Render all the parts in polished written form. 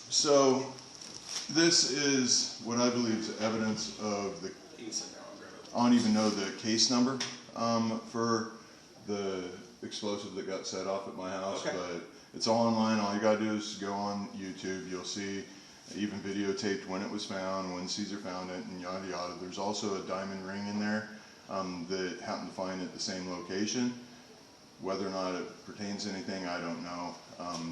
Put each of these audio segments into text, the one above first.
So this is what I believe is evidence of the, I don't even know the case number for the explosive that got set off at my house, but it's all online. All you gotta do is go on YouTube. You'll see even videotaped when it was found, when Caesar found it, and yada yada. There's also a diamond ring in there that happened to find at the same location. Whether or not it pertains to anything, I don't know.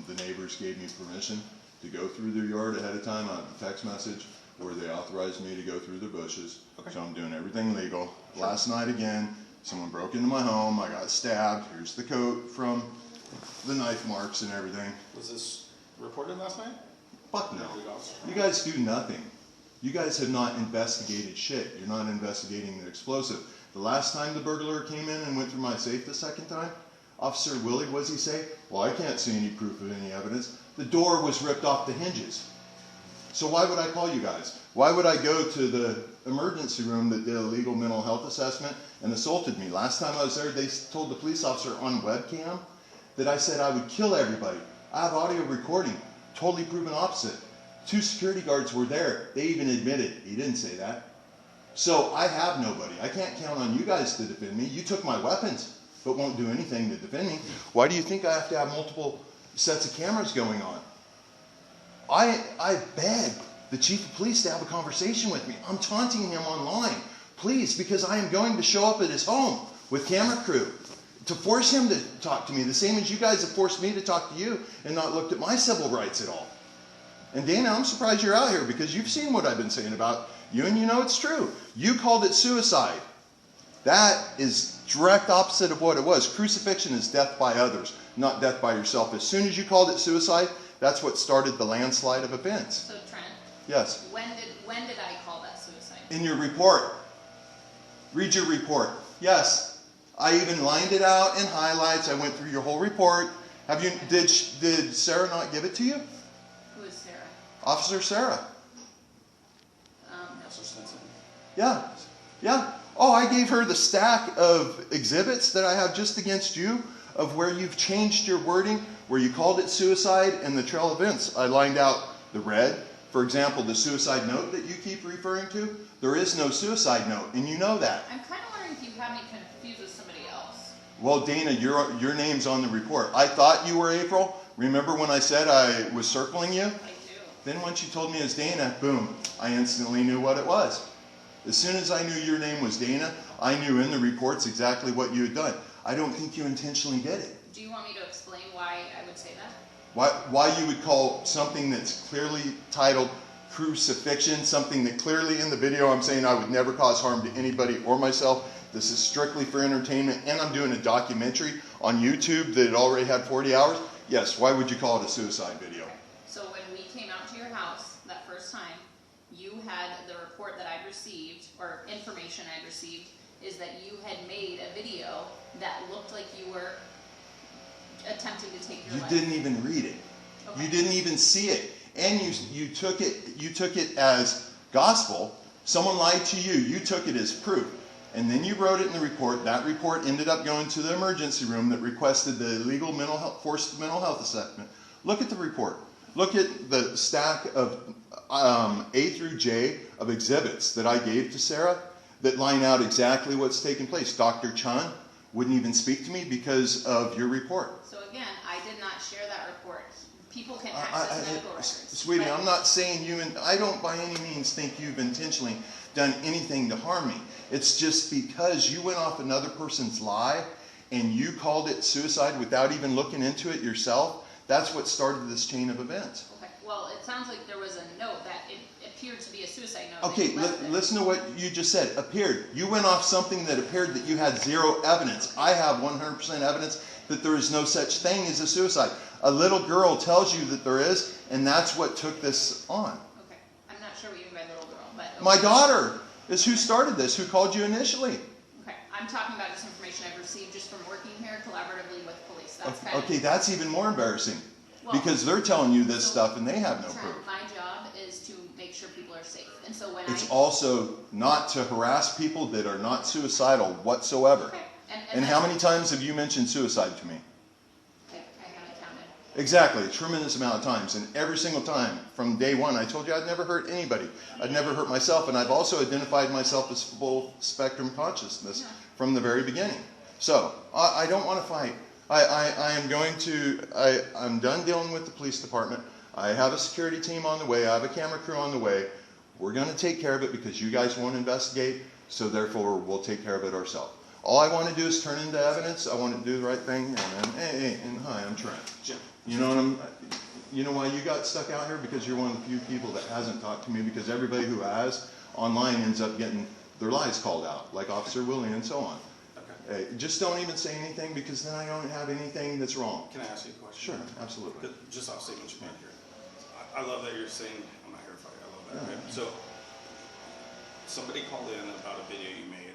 The neighbors gave me permission to go through their yard ahead of time. I have a text message where they authorized me to go through their bushes. So I'm doing everything legal. Last night again, someone broke into my home. I got stabbed. Here's the coat from the knife marks and everything. Was this reported last night? Fuck no. You guys do nothing. You guys have not investigated shit. You're not investigating the explosive. The last time the burglar came in and went through my safe the second time, Officer Willie, what does he say? Well, I can't see any proof of any evidence. The door was ripped off the hinges. So why would I call you guys? Why would I go to the emergency room that did a legal mental health assessment and assaulted me? Last time I was there, they told the police officer on webcam that I said I would kill everybody. I have audio recording. Totally proven opposite. 2 security guards were there. They even admitted. He didn't say that. So I have nobody. I can't count on you guys to defend me. You took my weapons, but won't do anything to defend me. Why do you think I have to have multiple sets of cameras going on? I begged the chief of police to have a conversation with me. I'm taunting him online. Please, because I am going to show up at his home with camera crew to force him to talk to me, the same as you guys have forced me to talk to you and not looked at my civil rights at all. And Dana, I'm surprised you're out here because you've seen what I've been saying about you and you know it's true. You called it suicide. That is direct opposite of what it was. Crucifixion is death by others, not death by yourself. As soon as you called it suicide, that's what started the landslide of events. So Trent, yes. When did I call that suicide? In your report. Read your report. Yes. I even lined it out in highlights. I went through your whole report. Have you? Did Sarah not give it to you? Who is Sarah? Officer Sarah. No. Yeah. Yeah. Oh, I gave her the stack of exhibits that I have just against you of where you've changed your wording, where you called it suicide and the trail events. I lined out the red. For example, the suicide note that you keep referring to, there is no suicide note, and you know that. I'm kind of wondering if you have me confused with somebody else. Well, Dana, your name's on the report. I thought you were April. Remember when I said I was circling you? I do. Then once you told me it was Dana, boom, I instantly knew what it was. As soon as I knew your name was Dana, I knew in the reports exactly what you had done. I don't think you intentionally did it. Do you want me to explain why I would say that? Why you would call something that's clearly titled crucifixion, something that clearly in the video I'm saying I would never cause harm to anybody or myself. This is strictly for entertainment, and I'm doing a documentary on YouTube that had already had 40 hours. Yes, why would you call it a suicide video? So when we came out to your house that first time, you had the report that I'd received, or information I'd received, is that you had made a video that looked like you were attempting to take your life. You didn't even read it. Okay. You didn't even see it. And you took it as gospel. Someone lied to you. You took it as proof. And then you wrote it in the report. That report ended up going to the emergency room that requested the legal forced mental health assessment. Look at the report. Look at the stack of A through J of exhibits that I gave to Sarah that line out exactly what's taken place. Dr. Chun wouldn't even speak to me because of your report. So again, I did not share that report. People can access medical records. Sweetie, I'm not saying you, and I don't by any means think you've intentionally done anything to harm me. It's just because you went off another person's lie and you called it suicide without even looking into it yourself. That's what started this chain of events. Okay. Well, it sounds like there was a note that it appeared to be a suicide note. Okay, listen to what you just said. Appeared. You went off something that appeared that you had zero evidence. I have 100% evidence that there is no such thing as a suicide. A little girl tells you that there is, and that's what took this on. Okay. I'm not sure what you mean by little girl, but... Okay. My daughter is who started this, who called you initially. Okay. I'm talking about just information I've received just from working here collaboratively with police. That's okay, that's even more embarrassing. Well, because they're telling you this stuff and they have no proof. My job is to make sure people are safe. And so when it's also not to harass people that are not suicidal whatsoever. Okay. And how many times have you mentioned suicide to me? I haven't counted. Exactly, a tremendous amount of times, and every single time from day one, I told you I'd never hurt anybody. I'd never hurt myself, and I've also identified myself as full spectrum consciousness from the very beginning. So I don't want to fight. I'm done dealing with the police department. I have a security team on the way. I have a camera crew on the way. We're going to take care of it because you guys won't investigate, so therefore we'll take care of it ourselves. All I want to do is turn into evidence. I want to do the right thing. And hi, I'm Trent. Jim. You know why you got stuck out here? Because you're one of the few people that hasn't talked to me, because everybody who has online ends up getting their lies called out, like Officer Willie and so on. Okay. Hey, just don't even say anything, because then I don't have anything that's wrong. Can I ask you a question? Sure, absolutely. Just off statement you made here. I love that you're saying, I'm not here to fight. I love that. Yeah. Right? So, somebody called in about a video you made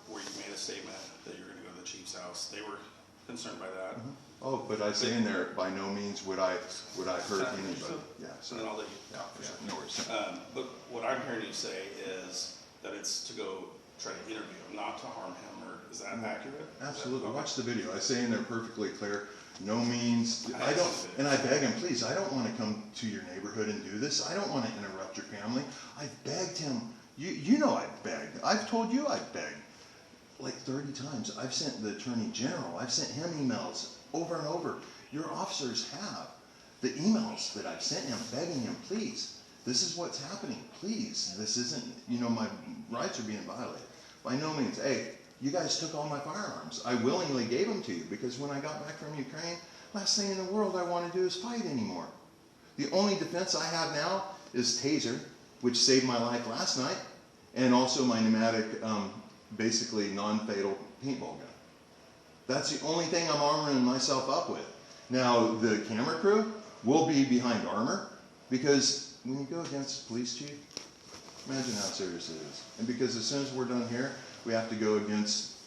where you made a statement that you're going to go to the chief's house. They were concerned by that. Oh, but I say in there, by no means would I hurt anybody. Yeah, so. And then I'll let you talk for a Yeah, second. no worries. But what I'm hearing you say is that it's to go try to interview him, not to harm him, or is that accurate? Absolutely. Okay. Watch the video. I say in there perfectly clear, no means, I don't, and I beg him, please, I don't want to come to your neighborhood and do this. I don't want to interrupt your family. I've begged him. You know I've begged. I've told you I've begged. Like 30 times. I've sent the Attorney General. I've sent him emails over and over. Your officers have the emails that I've sent him begging him, please, this is what's happening. Please, this isn't, my rights are being violated. By no means. Hey, you guys took all my firearms. I willingly gave them to you because when I got back from Ukraine, last thing in the world I want to do is fight anymore. The only defense I have now is Taser, which saved my life last night, and also my pneumatic, basically non-fatal paintball gun. That's the only thing I'm armoring myself up with. Now, the camera crew will be behind armor, because when you go against the police chief, imagine how serious it is. And because as soon as we're done here, we have to go against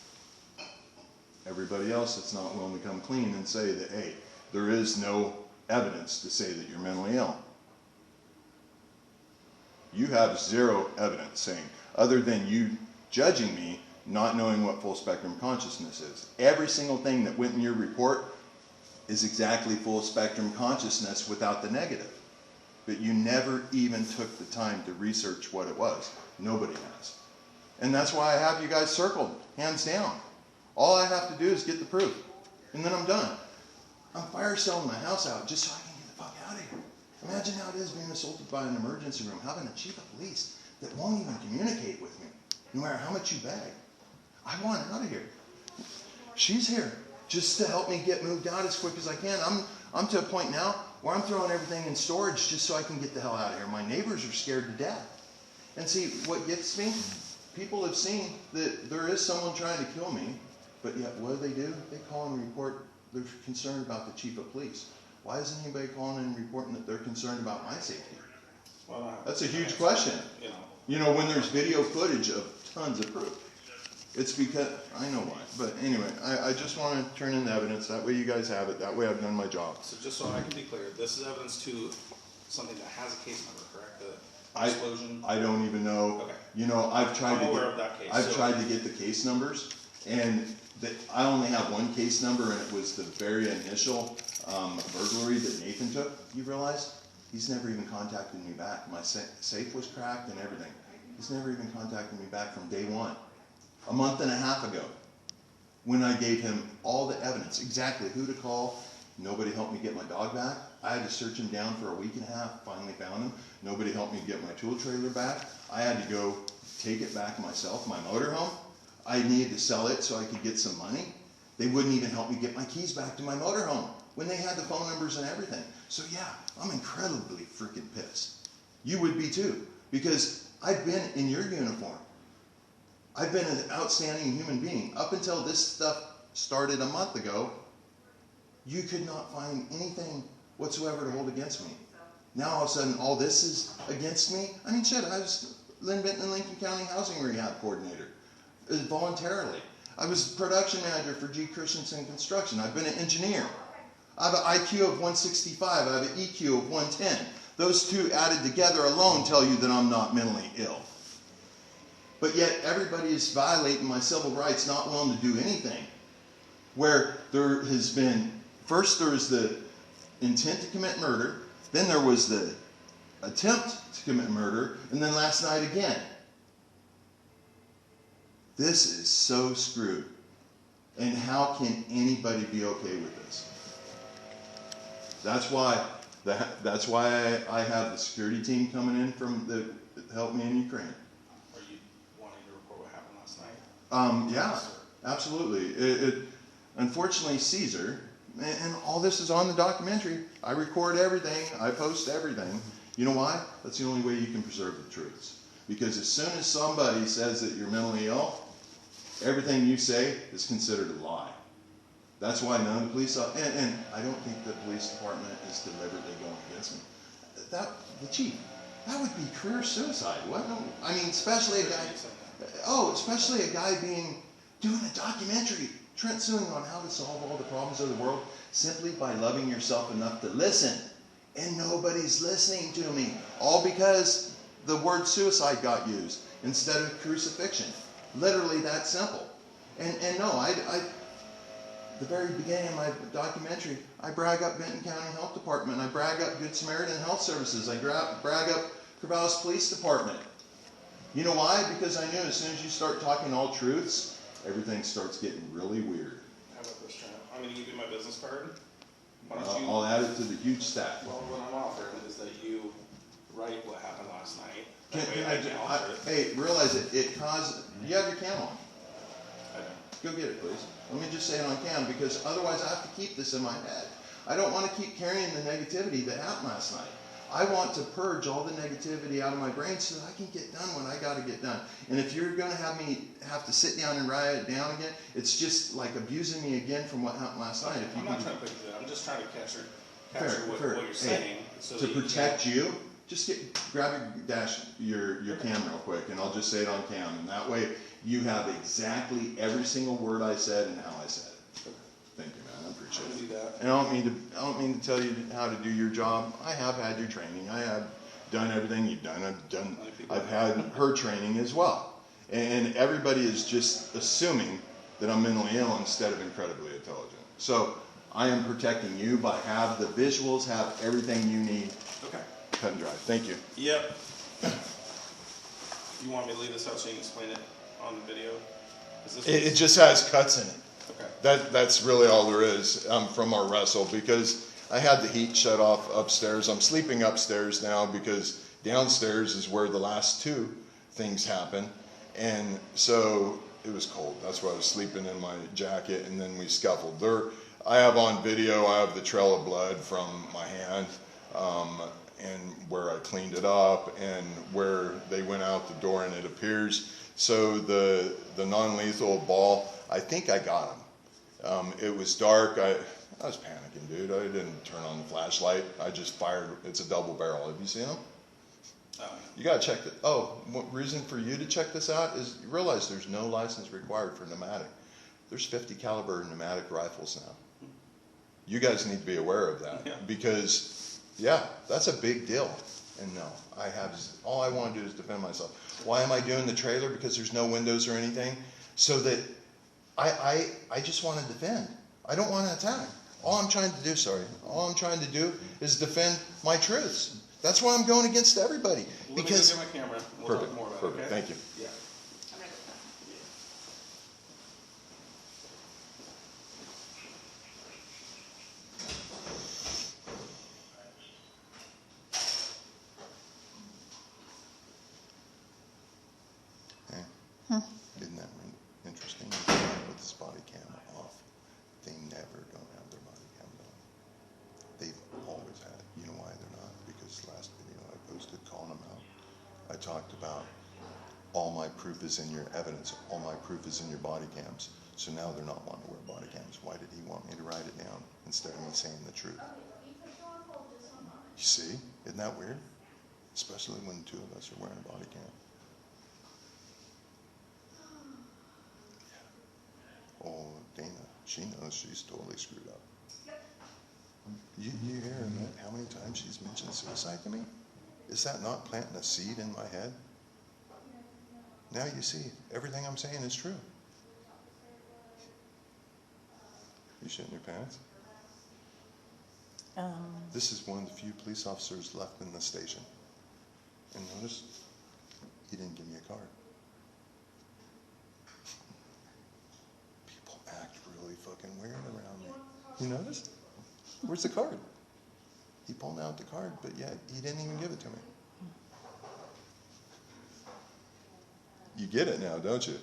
everybody else that's not willing to come clean and say that, hey, there is no evidence to say that you're mentally ill. You have zero evidence saying, other than you judging me, not knowing what full spectrum consciousness is. Every single thing that went in your report is exactly full spectrum consciousness without the negative. But you never even took the time to research what it was. Nobody has. And that's why I have you guys circled, hands down. All I have to do is get the proof. And then I'm done. I'm fire selling my house out just so I can get the fuck out of here. Imagine how it is being assaulted by an emergency room, having a chief of police that won't even communicate with me, no matter how much you beg. I want out of here. She's here just to help me get moved out as quick as I can. I'm to a point now where I'm throwing everything in storage just so I can get the hell out of here. My neighbors are scared to death. And see, what gets me, people have seen that there is someone trying to kill me, but yet what do? They call and report they're concerned about the chief of police. Why isn't anybody calling and reporting that they're concerned about my safety? Well, that's a huge question. When there's video footage of tons of proof. It's because, I know why, but anyway, I just want to turn in the evidence, that way you guys have it, that way I've done my job. So just so I can be clear, this is evidence to something that has a case number, correct? The explosion? I don't even know. Okay. I've tried I'm aware of that case. I've tried to get the case numbers, and I only have one case number, and it was the very initial burglary that Nathan took. You realize? He's never even contacted me back. My safe was cracked and everything. He's never even contacted me back from day one. A month and a half ago, when I gave him all the evidence, exactly who to call. Nobody helped me get my dog back. I had to search him down for a week and a half, finally found him. Nobody helped me get my tool trailer back. I had to go take it back myself, my motorhome. I needed to sell it so I could get some money. They wouldn't even help me get my keys back to my motorhome when they had the phone numbers and everything. So yeah, I'm incredibly freaking pissed. You would be too, because I've been in your uniform. I've been an outstanding human being. Up until this stuff started a month ago, you could not find anything whatsoever to hold against me. Now all of a sudden, all this is against me? I mean, shit, I was Lynn Benton, Lincoln County Housing Rehab Coordinator, voluntarily. I was production manager for G. Christensen Construction. I've been an engineer. I have an IQ of 165. I have an EQ of 110. Those two added together alone tell you that I'm not mentally ill. But yet everybody is violating my civil rights, not willing to do anything. Where there has been, first there's the intent to commit murder, then there was the attempt to commit murder, and then last night again. This is so screwed. And how can anybody be okay with this? That's why I have the security team coming in to help me in Ukraine. Are you wanting to report what happened last night? Yeah, absolutely. Unfortunately, Caesar, and all this is on the documentary. I record everything. I post everything. You know why? That's the only way you can preserve the truths. Because as soon as somebody says that you're mentally ill, everything you say is considered a lie. That's why none of the police, and I don't think the police department is deliberately going against me. The chief, that would be career suicide. What? No, I mean, especially a guy doing a documentary, Trent Suing, on how to solve all the problems of the world simply by loving yourself enough to listen. And nobody's listening to me. All because the word suicide got used instead of crucifixion. Literally that simple. And no, the very beginning of my documentary, I brag up Benton County Health Department. I brag up Good Samaritan Health Services. I brag up Corvallis Police Department. You know why? Because I knew as soon as you start talking all truths, everything starts getting really weird. How about this, Trent? I'm going to give you my business card. Why don't you? I'll add it to the huge stack. Well, what I'm offering is that you write what happened last night. Hey, realize it caused. You have your cam on. I don't. Go get it, please. Let me just say it on cam, because otherwise I have to keep this in my head. I don't want to keep carrying the negativity that happened last night. I want to purge all the negativity out of my brain so that I can get done when I got to get done. And if you're going to have me have to sit down and write it down again, it's just like abusing me again from what happened last night. I'm not trying to put you there. I'm just trying to capture what you're saying. Hey, so to protect you, just grab your cam real quick, and I'll just say it on cam, and that way you have exactly every single word I said and how I said it. Thank you, man. I appreciate it. Do that. And I don't mean to tell you how to do your job. I have had your training. I have done everything you've done. I've had her training as well. And everybody is just assuming that I'm mentally ill instead of incredibly intelligent. So I am protecting you by have the visuals, have everything you need. Okay. Cut and dry. Thank you. Yep. You want me to leave this out so you can explain it on the video? It just has cuts in it. Okay. That's really all there is from our wrestle, because I had the heat shut off upstairs. I'm sleeping upstairs now because downstairs is where the last two things happen. And so it was cold. That's why I was sleeping in my jacket, and then we scuffled. I have on video, I have the trail of blood from my hand, and where I cleaned it up, and where they went out the door, and it appears. So the non-lethal ball, I think I got him. It was dark. I was panicking, dude. I didn't turn on the flashlight. I just fired. It's a double barrel. Have you seen them? You gotta check it. Oh, what reason for you to check this out is you realize there's no license required for pneumatic. There's 50 caliber pneumatic rifles now. You guys need to be aware of that, because that's a big deal. And no, all I want to do is defend myself. Why am I doing the trailer? Because there's no windows or anything, so that I just want to defend. I don't want to attack. All I'm trying to do is defend my truths. That's why I'm going against everybody. Because my camera. We'll talk more about it. Okay? Thank you. Yeah. I'm ready with that. Isn't that interesting? With this body cam off, they never don't have their body cam on. They've always had it. You know why they're not? Because last video I posted calling them out, I talked about all my proof is in your evidence, all my proof is in your body cams. So now they're not wanting to wear body cams. Why did he want me to write it down instead of me saying the truth? You see? Isn't that weird? Especially when the two of us are wearing a body cam. Oh, Dana, she knows she's totally screwed up. You hear how many times she's mentioned suicide to me? Is that not planting a seed in my head? Now you see, everything I'm saying is true. You shitting your pants? This is one of the few police officers left in the station. And notice, he didn't give me a card. People act really fucking weird around me. You notice? Where's the card? He pulled out the card, but yet he didn't even give it to me. You get it now, don't you?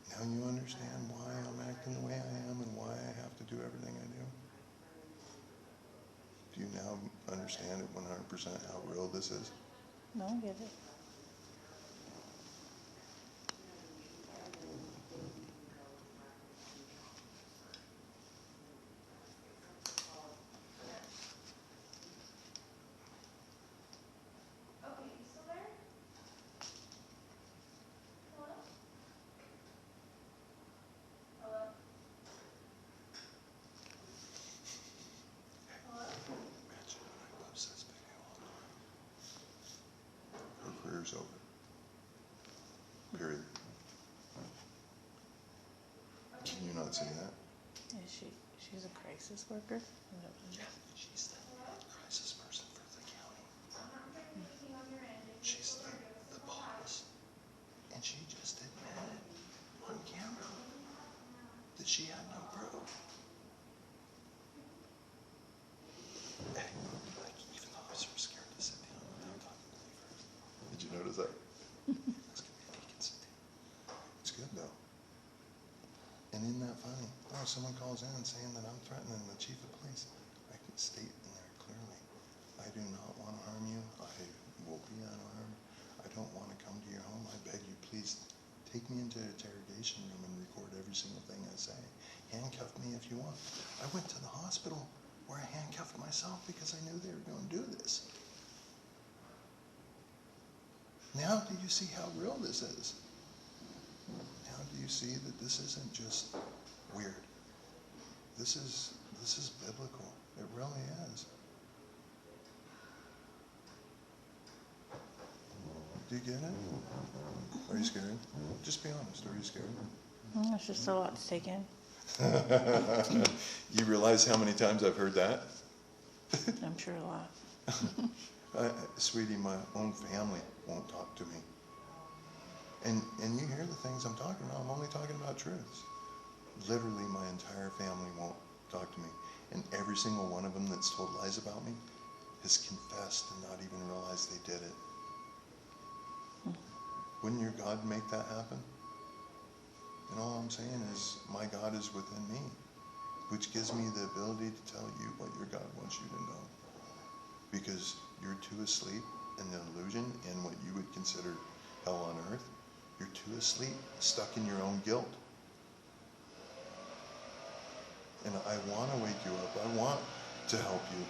Now you understand why I'm acting the way I am and why I have to do everything I do? Do you now understand it 100% how real this is? No, I get it. Imagine when I post this video online. Her career's over. Period. Can you not say that? She's a crisis worker? Yeah, she's the crisis person for the county. She's the boss. And she just admitted on camera that she had no proof. Hey, like, even the officer was scared to sit down without talking to me first. Did you notice that? Let's get he can sit down. It's good though. And isn't that funny? Oh, someone calls in saying that I'm threatening the chief of police. I can state in there clearly, I do not want to harm you. I will be unarmed. I don't want to come to your home. I beg you, please take me into an interrogation room and record every single thing I say. Handcuff me if you want. I went to the hospital where I handcuffed myself because I knew they were going to do this. Now do you see how real this is? Now do you see that this isn't just weird? This is biblical. It really is. Do you get it? Are you scared? Just be honest. Are you scared? It's just a lot to take in. You realize how many times I've heard that? I'm sure a lot. Sweetie, my own family won't talk to me. And you hear the things I'm talking about. I'm only talking about truths. Literally, my entire family won't talk to me. And every single one of them that's told lies about me has confessed and not even realized they did it. Wouldn't your God make that happen? And all I'm saying is, my God is within me, which gives me the ability to tell you what your God wants you to know. Because you're too asleep in the illusion in what you would consider hell on earth. You're too asleep, stuck in your own guilt. And I want to wake you up. I want to help you.